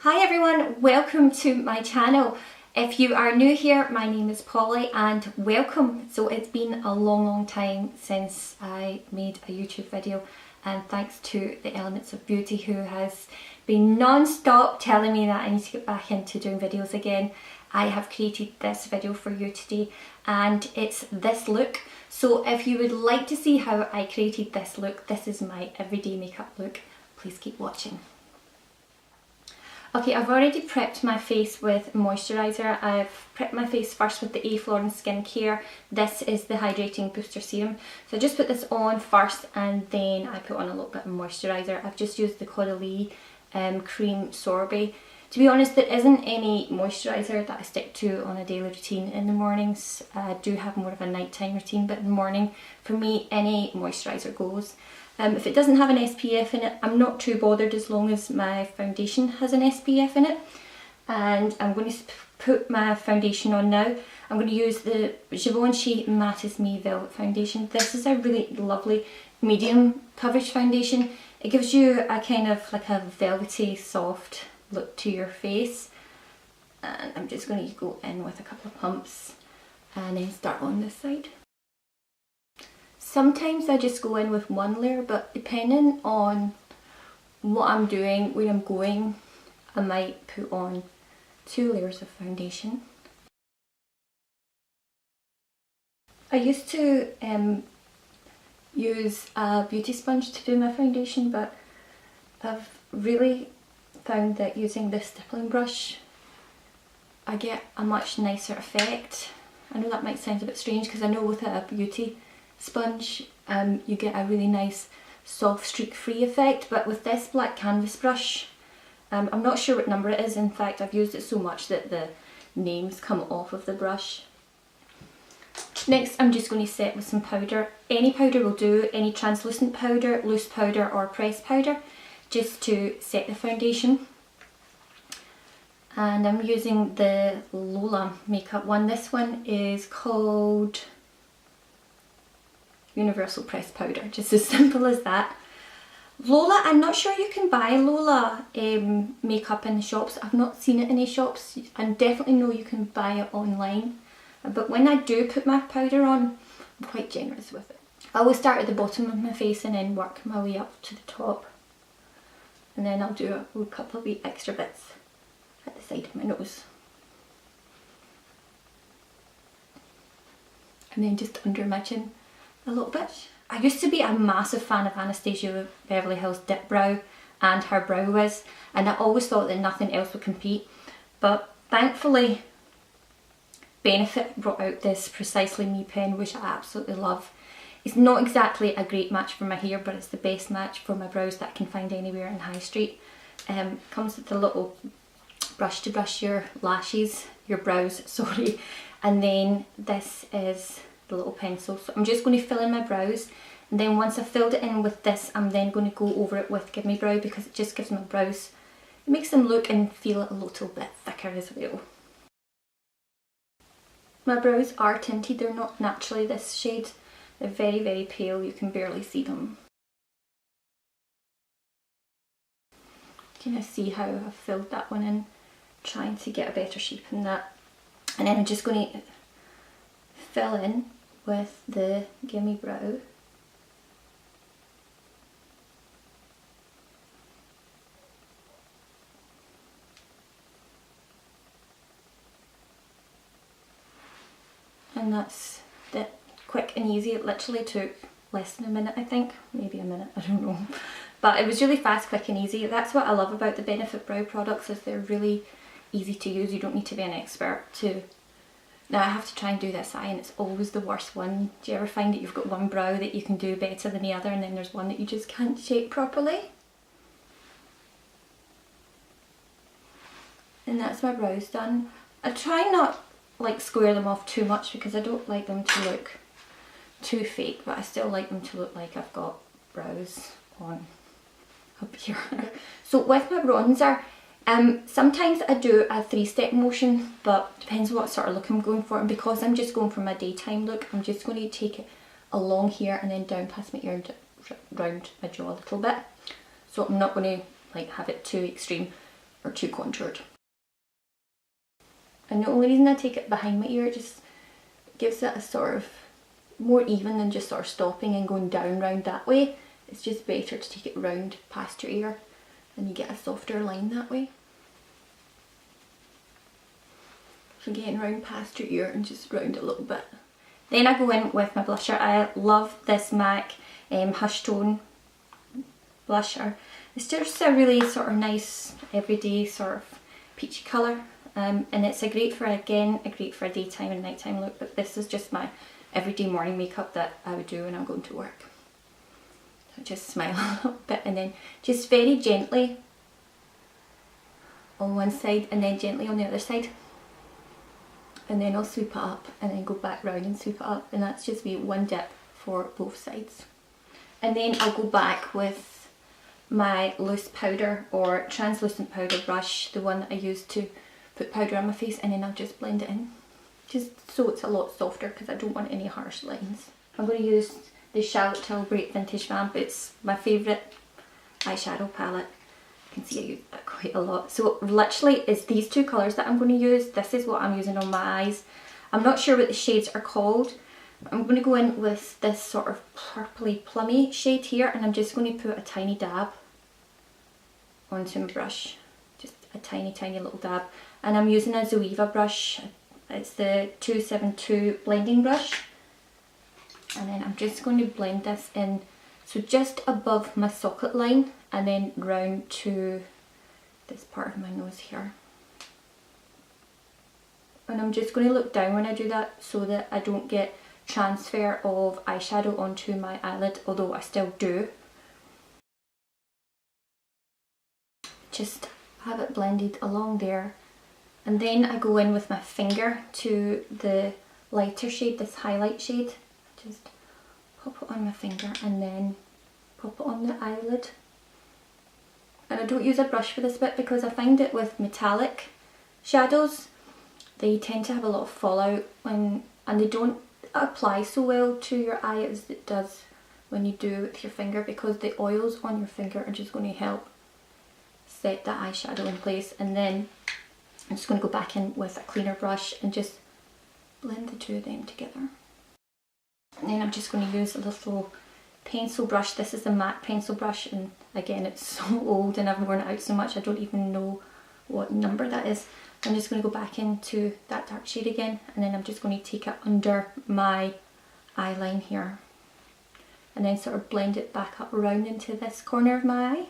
Hi everyone, welcome to my channel. If you are new here, my name is Polly and welcome. So it's been a long time since I made a YouTube video, and thanks to the Elements of Beauty who has been non-stop telling me that I need to get back into doing videos again. I have created this video for you today and it's this look. So if you would like to see how I created this look, this is my everyday makeup look, please keep watching. Okay, I've already prepped my face with moisturiser. I've prepped my face first with the A. Florence Skincare. This is the Hydrating Booster Serum. So I just put this on first and then I put on a little bit of moisturiser. I've just used the Caudalie Cream Sorbet. To be honest, there isn't any moisturiser that I stick to on a daily routine in the mornings. I do have more of a nighttime routine, but in the morning, for me, any moisturiser goes. If it doesn't have an SPF in it, I'm not too bothered as long as my foundation has an SPF in it. And I'm going to put my foundation on now. I'm going to use the Givenchy Mattis Me Velvet Foundation. This is a really lovely medium coverage foundation. It gives you a kind of like a velvety soft look to your face. And I'm just going to go in with a couple of pumps and then start on this side. Sometimes I just go in with one layer, but depending on what I'm doing, where I'm going, I might put on 2 layers of foundation. I used to use a beauty sponge to do my foundation, but I've really found that using this stippling brush, I get a much nicer effect. I know that might sound a bit strange because I know with a beauty sponge you get a really nice soft streak free effect, but with this black canvas brush, I'm not sure what number it is. In fact, I've used it so much that the names come off of the brush. Next, I'm just going to set with some powder. Any powder will do, any translucent powder, loose powder or pressed powder, just to set the foundation. And I'm using the Lola makeup one. This one is called Universal Pressed Powder, just as simple as that. Lola, I'm not sure you can buy Lola makeup in the shops. I've not seen it in any shops, and definitely know you can buy it online. But when I do put my powder on, I'm quite generous with it. I always start at the bottom of my face and then work my way up to the top. And then I'll do a couple of wee extra bits at the side of my nose. And then just under my chin a little bit. I used to be a massive fan of Anastasia Beverly Hills Dip Brow and her Brow Wiz, and I always thought that nothing else would compete, but thankfully Benefit brought out this Precisely Me pen, which I absolutely love. It's not exactly a great match for my hair, but it's the best match for my brows that I can find anywhere in High Street. Comes with a little brush to brush your lashes, your brows, sorry, and then this is the little pencil. So I'm just going to fill in my brows, and then once I've filled it in with this, I'm then going to go over it with Give Me Brow, because it just gives my brows, it makes them look and feel a little bit thicker as well. My brows are tinted, they're not naturally this shade, they're very pale, you can barely see them. Can you see how I've filled that one in, trying to get a better shape in that. And then I'm just going to fill in with the Gimme Brow. And that's it, quick and easy. It literally took less than a minute, I think, maybe a minute, I don't know. But it was really fast, quick and easy. That's what I love about the Benefit brow products, is they're really easy to use. You don't need to be an expert to. Now I have to try and do this eye and it's always the worst one. Do you ever find that you've got one brow that you can do better than the other, and then there's one that you just can't shape properly? And that's my brows done. I try not like square them off too much because I don't like them to look too fake, but I still like them to look like I've got brows on up here. So with my bronzer, sometimes I do a 3-step motion, but depends what sort of look I'm going for, and because I'm just going for my daytime look, I'm just going to take it along here and then down past my ear and round my jaw a little bit. So I'm not going to like have it too extreme. or too contoured. And the only reason I take it behind my ear, it just gives it a sort of more even than just sort of stopping and going down round that way. It's just better to take it round past your ear and you get a softer line that way. So getting round past your ear and just round a little bit. Then I go in with my blusher. I love this MAC Hush Tone blusher. It's just a really sort of nice everyday sort of peachy colour. And it's a great for a daytime and nighttime look, but this is just my everyday morning makeup that I would do when I'm going to work. So just smile a little bit and then just very gently on one side and then gently on the other side. And then I'll sweep it up and then go back round and sweep it up, and that's just me one dip for both sides. And then I'll go back with my loose powder or translucent powder brush, the one that I use to put powder on my face, and then I'll just blend it in, just so it's a lot softer because I don't want any harsh lines. I'm going to use the Charlotte Tilbury Vintage Vamp. It's my favourite eyeshadow palette. You can see I use that quite a lot. So literally it's these two colours that I'm going to use. This is what I'm using on my eyes. I'm not sure what the shades are called. I'm going to go in with this sort of purpley plummy shade here, and I'm just going to put a tiny dab onto my brush. Just a tiny little dab. And I'm using a Zoeva brush. It's the 272 blending brush. And then I'm just going to blend this in, so just above my socket line and then round to this part of my nose here. And I'm just going to look down when I do that so that I don't get transfer of eyeshadow onto my eyelid, although I still do. Just have it blended along there. And then I go in with my finger to the lighter shade, this highlight shade. Just pop it on my finger and then pop it on the eyelid. And I don't use a brush for this bit because I find it with metallic shadows, they tend to have a lot of fallout and they don't apply so well to your eye as it does when you do it with your finger, because the oils on your finger are just going to help set that eyeshadow in place. And then I'm just going to go back in with a cleaner brush and just blend the two of them together. And then I'm just going to use a little pencil brush. This is a MAC pencil brush, and again it's so old and I've worn it out so much I don't even know what number that is. I'm just going to go back into that dark shade again, and then I'm just going to take it under my eye line here and then sort of blend it back up around into this corner of my eye.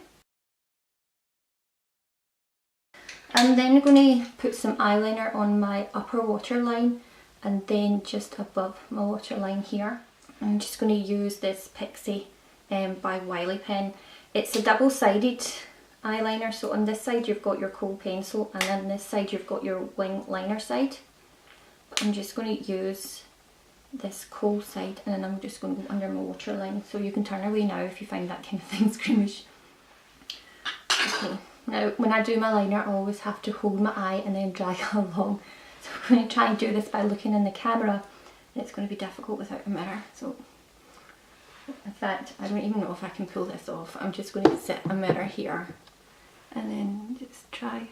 I'm then going to put some eyeliner on my upper waterline and then just above my waterline here. I'm just going to use this Pixie by Wiley pen. It's a double-sided eyeliner, so on this side you've got your kohl pencil and on this side you've got your wing liner side. I'm just going to use this kohl side and then I'm just going to go under my waterline, so you can turn away now if you find that kind of thing squeamish. Okay, now when I do my liner I always have to hold my eye and then drag it along. So I'm going to try and do this by looking in the camera, and it's going to be difficult without a mirror. So in fact I don't even know if I can pull this off. I'm just going to set a mirror here and then just try.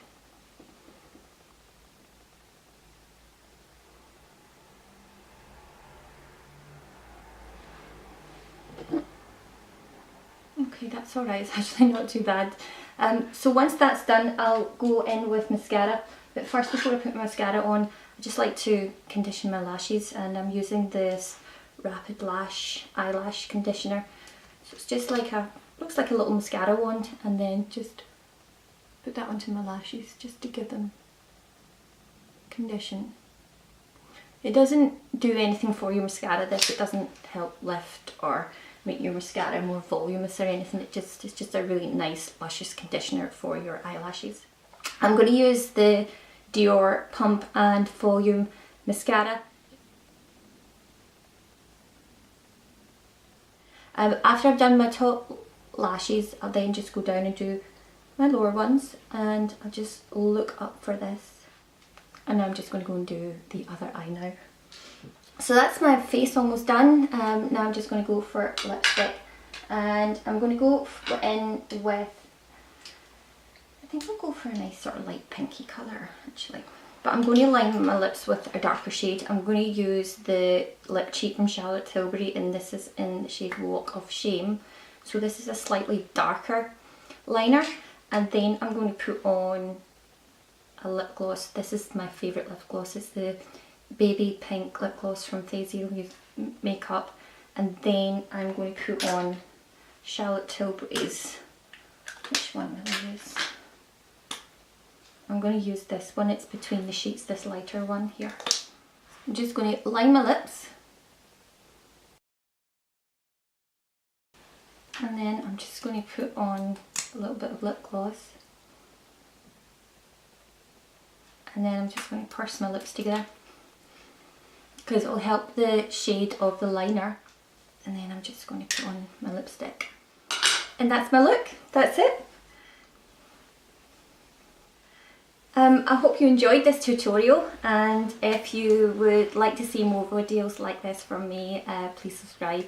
Okay, that's alright, it's actually not too bad. So once that's done I'll go in with mascara, but first before I put my mascara on I just like to condition my lashes, and I'm using this Rapid Lash eyelash conditioner. So it's just like looks like a little mascara wand, and then just put that onto my lashes just to give them condition. It doesn't do anything for your mascara, this. It doesn't help lift or make your mascara more voluminous or anything. It's just a really nice luscious conditioner for your eyelashes. I'm going to use the Dior Pump and Volume mascara. After I've done my top lashes I'll then just go down and do my lower ones, and I'll just look up for this, and I'm just going to go and do the other eye now. So that's my face almost done. Now I'm just going to go for lipstick, and I'm going to go in with think I'll go for a nice sort of light pinky colour actually. But I'm going to line my lips with a darker shade. I'm going to use the Lip Cheat from Charlotte Tilbury, and this is in the shade Walk of Shame. So this is a slightly darker liner, and then I'm going to put on a lip gloss. This is my favourite lip gloss. It's the baby pink lip gloss from Phase Zero Makeup, and then I'm going to put on Charlotte Tilbury's, which one will I use? I'm going to use this one, it's between the sheets, this lighter one here. I'm just going to line my lips, and then I'm just going to put on a little bit of lip gloss, and then I'm just going to purse my lips together because it'll help the shade of the liner. And then I'm just going to put on my lipstick, and that's my look. That's it. I hope you enjoyed this tutorial, and if you would like to see more videos like this from me, please subscribe.